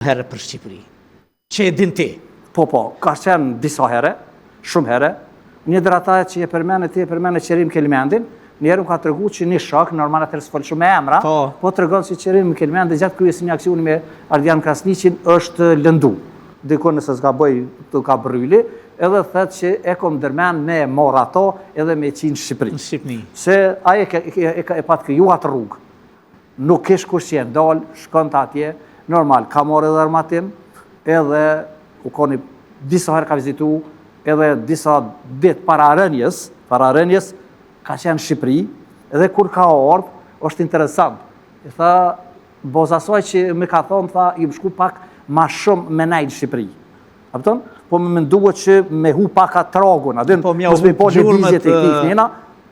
herë për Shqipëri. Që e din ti? Po, ka qenë disa herë, shumë herë. Një drata që e përmene Qerim Kelmendin, njerë ka të regu që një shok, normal atër së folë shumë e emra, po të regon që Qerim Kelmendin gjatë kryes një aksioni me Ardian Krasniqin është lëndu. Diko nëse s'ka bëj të ka bryli, edhe thëtë që e kom dërmen me mor ato edhe me qinë Shqipëri. Se aje e patë kriju atë rrugë. Nuk ish kush që e ndalë, shkon të atje, normal, ka morë edhe armatim, edhe u koni disa herë ka vizitu, edhe disa ditë para rënjes, ka qenë Shqipëri, edhe kur ka ardhë, është interesant. I tha, bozasoj që me ka thonë, tha, i më shku pak ma shumë me najtë Shqipëri. Apëton? Po me menduat që me hu paka tragun, adin, mos me po në vizjet e kiknina,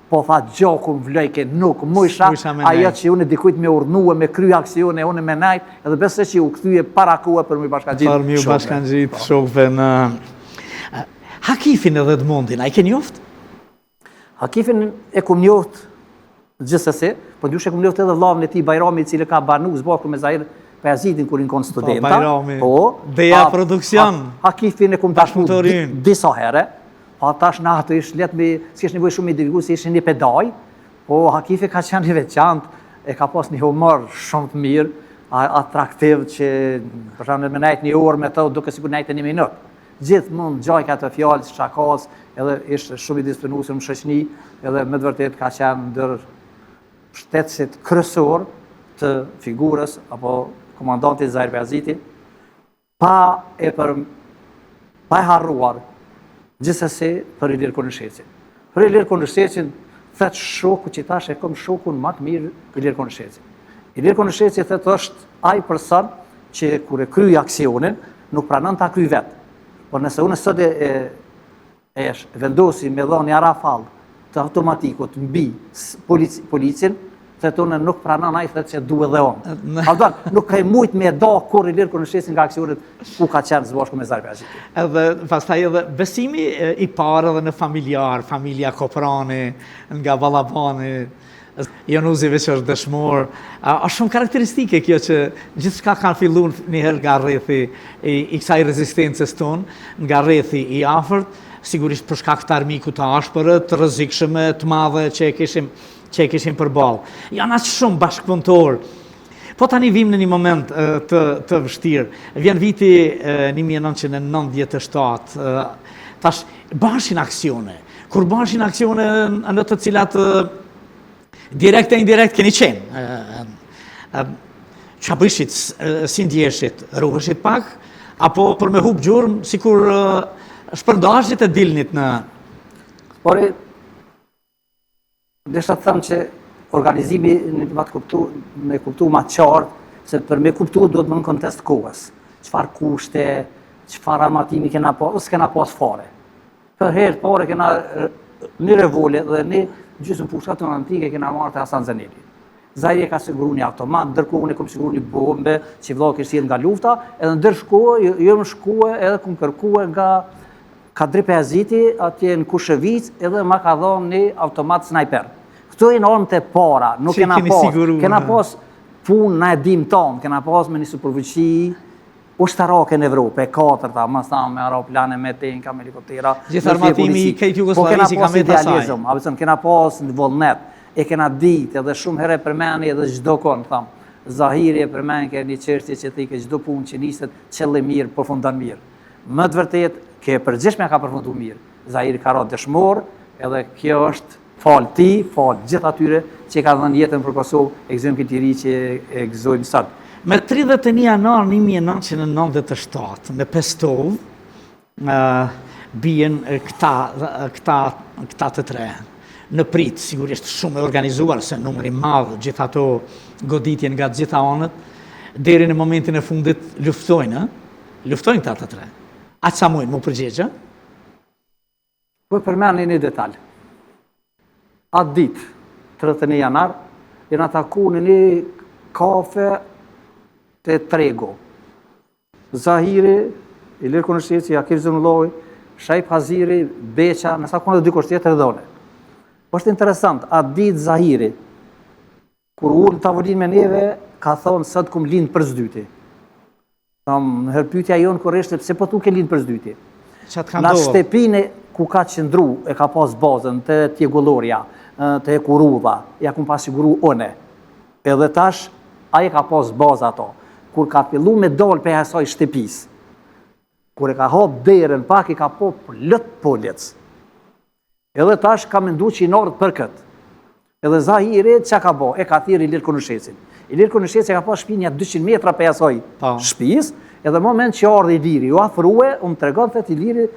po tha gjakun vlojke nuk mujsha, ajo që unë dikujt me urnue, me kry aksione, unë me najt, edhe bese që u këthyje para kua për mi bashkangjit. Për mi bashkangjit shokve në... Hakifin edhe Edmondin, a i ke njoft? Hakifin e kum njoft gjithsesi, po njush e kum njoft edhe vlavën e ti Bajrami, cili ka banu zbakru me Zahir Pajazitin kur në konë studenta. Bajrami, Deja Produksion. Hakifin e kum tashmu disa herë, pa tash në ato ishë letë me, si ishë nevoj shumë me divigu, si ishë një pedaj, po Hakifi ka qenë një veçant, e ka pas një humor shumë të mirë, atraktiv që, për shumë me najtë një orë me të, duke sikur najtë një minut. Gjithë mund gjaj ka të fjallë, shakas, edhe ishë shumë i disiplinusur më shëqni, edhe me dëvërtet ka qenë ndër shtetësit kryesor të figurës, apo komandantit Zahir Pajaziti, pa e harruar, gjithsesi për Ilir Konëshecin. Për Ilir Konëshecin, thëtë shoku që tash e kom shokun më të mirë Ilir Konëshecin. Ilir Konëshecin thëtë është ai person që kur e kryj aksionin, nuk pranon ta kryj vetë. Por nëse unë sot e vendosi me dhoni arafall të automatikut mbi policin, thëtë unë nuk pranon ai thëtë që duhet dhe unë. Aldon, nuk ka mujt me da kur Ilir Konëshecin nga aksionit ku ka qenë zbashku me Zahir Pajaziti. Edhe pastaj edhe besimi i parë edhe në familjar, familja Koprani, nga Ballabani, Jonuzive që është dëshmor, është shumë karakteristike kjo që gjithçka kanë filluar njëherë nga rrethi i kësaj rezistencës tonë, nga rrethi i afërt, sigurisht për shkak të armiku të ashpër, të rrezikshme, të madhe që e kishim përballë. Janë aq shumë bashkëpunëtor. Po tani vim në një moment të vështirë. Vjen viti 1997, tash bashin aksione. Kur bashin aksione në të cilat direkt e indirekt keni qenë. Qa bëshit, si ndjeshit, rruheshit pak, apo për me hub gjurëm, si kur shpërndashit e dilnit në... Por desha të thëmë që organizimi me kuptu ma qartë, se për me kuptu do të më në kontest kohës. Qfar kushte, qfar armatimi kena pas, ose kena pas fare. Për herë pare kena një revolet dhe një gjysmë pushkat të në antike kena marrë të Hasan Zaneli. Zahiri ka siguru një automat, ndërkohë unë e kom siguru një bombe që vëllohë kështë jetë nga lufta, edhe ndërshkohë, jërë më shkohë edhe kom kërkuhe nga Kadri Pajaziti, atje në Kushevic, edhe ma ka dhonë një automat sniper. Këto e në ormë të para, nuk kena pas punë në edhim tonë, kena pas me një supervëqi ushtarake në Evropë, e katërta, mas ta me aeroplane, me tenka, me helikoptera. Gjithë armatimi i kejtë Jugoslavisë ka me të saj. Kena pas në Vullnet, e kena ditë edhe shumë herë përmeni edhe gjdo konë, thamë. Zahiri e përmeni ke një qërtje që thike gjdo punë që niset qëllë mirë, përfundan mirë. Më të vërtet, ke përgjishme ka përfundu mirë. Zahiri ka ratë dëshmor, edhe kjo është falë ti, falë gjithë atyre që ka dhënë jetën për Kosovë, e gëzojmë këtë tiri që e gëzojmë sëtë. Me 31 janar 1997, në Pestov, bien këta të tre. Në prit, sigurisht shumë e organizuar, se numëri madhë, gjitha ato goditjen nga gjitha anët, deri në momentin e fundit luftojnë këta të tre. A që sa mujnë, mu përgjegje? Po përmeni një detalj. Atë ditë, 31 janar, jenë ataku në një kafe të Trego. Zahiri, Ilir Konësheci, Akif Zënulloj, Shajp Haziri, Beqa, nësa kone dhe dy kështë tjetër dhone. është interesant, atë ditë Zahiri, kur ullë në tavolin me neve, ka thonë sëtë kum linë për zdyti. Në herpytja jonë kur ishte, pse po tu ke linë për zdyti? Qatë ka Në ndodhur? shtepine ku ka qëndru, e ka pas bazën, të Tjegullorja, të Ekurudha, ja ku pa siguru one. Edhe tash, aje ka pas bazë ato. Kur ka fillu me dalë për asaj shtepis, kur e ka hap derën pak, i ka po lët polec. Edhe tash ka mendu që i nardë për këtë. Edhe Zahiri, që ka bo? E ka thirë Ilir Konushesin. Ilir Konushesin ka pas shpinja 200 metra për asaj shpis, edhe moment që ardhe Iliri, ju afrue, më të regon të Iliri,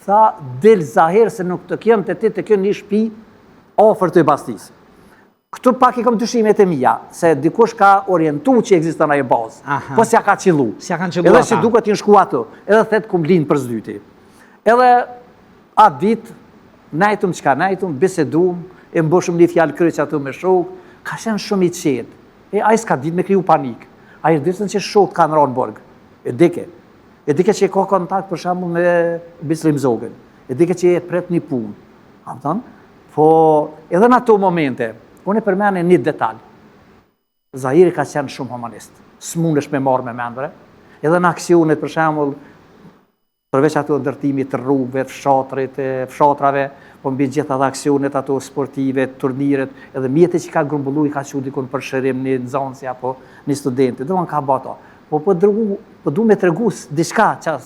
tha, del Zahir se nuk të kjem të ti të kjo një shpi ofër të i bastis. Këtu pak i kom dyshimet e mija, se dikush ka orientu që egziston ajo bazë, po s'ja ka qillu. Edhe që duket t'in shku ato, edhe thetë kum linë për zdyti. Edhe atë dit, najtum qka najtum, bisedum, e mboshëm një fjallë kryq ato me shok, ka shenë shumë i qetë. E a i s'ka dit me kriju panik. A i rëdisën që shok kanë ranë borgë. E dike. E dike që e ka kontakt për shamu me Bislim Zogën. E dike që e pret një punë. Po, edhe në ato momente, unë e përmene një detalj. Zahiri ka qenë shumë humanist. S'mundesh me marrë me mendore. Edhe në aksionet, për shembull, përveç ato ndërtimit të rrugëve, fshatrave, po mbi gjitha dhe aksionet ato sportive, turniret, edhe mjetet që ka grumbullu i ka që dikun për shërim një nxënësi apo një studenti. Do në ka bato. Po du me të regus diçka që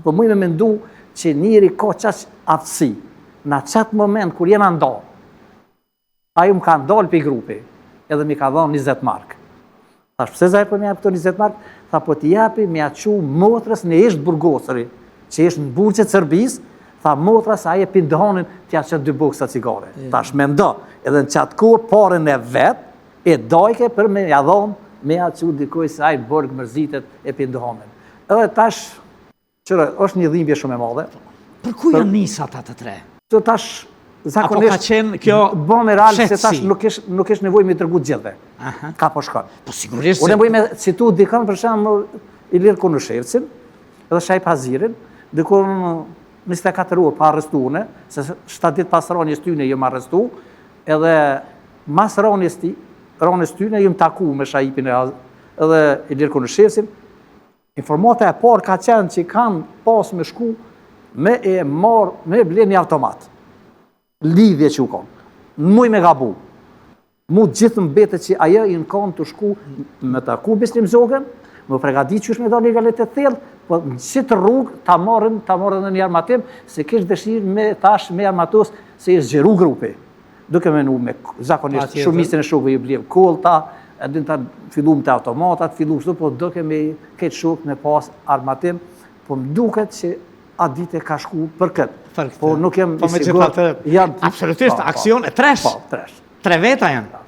po mu me mendu që njëri ka qash aftësi. Në qatë moment kur jena nda, ajo më ka ndalë për i grupi, edhe mi ka dhonë 20 mark. Thash, pëse Zahir po mi japë këto 20 mark? Tha, po t'i japi mi aqu motrës në ishtë burgosëri, që ishtë në burqet Sërbis, tha, motrës aje pindonin t'ja qëtë 2 boksa cigare. Thash, me ndo, edhe në qatë kohë, parën e vetë, e dojke për me jadhonë, me aqu dikoj se ajë bërgë mërzitet e pindonin. Edhe tash, qërë, është një dhimbje shumë e madhe. Për ku janë nisat atë tre? Të tash, zakonisht, apo ka qenë kjo bon me rallë se tash nuk ish nevoj me tërgu gjithve. Ka po shkon. Po sigurisht se... Unë nevoj me citu dikën, për shemë, Ilir Konushevcin, edhe Shajp Hazirin, dikën 24 orë pa arrestune, se 7 dit pas ranjes tyne jëmë arrestu, edhe mas ranjes tyne jëmë taku me Shajpin edhe Ilir Konushevcin. Informata e parë ka qenë që kanë pas me shku me e marë, me ble një automat. Lidhje që u konë. Muj me gabu. Mu gjithë mbete që ajo i në konë të shku me taku Bislim Zogën, me pregadit që është me do një galet e thellë, po në qitë rrugë ta marrën në një armatim, se kishë dëshirë me tash me armatos se i zgjeru grupi. Duke menu me zakonisht shumistin e shokëve i blevë kolta, edhe ta fillum të automatat, fillum shtu, po duke me këtë shokë me pas armatim, po më duket që atë dite ka shku për këtë. Po nuk jem i sigur. Absolutisht, aksion e tresh. Tre veta janë.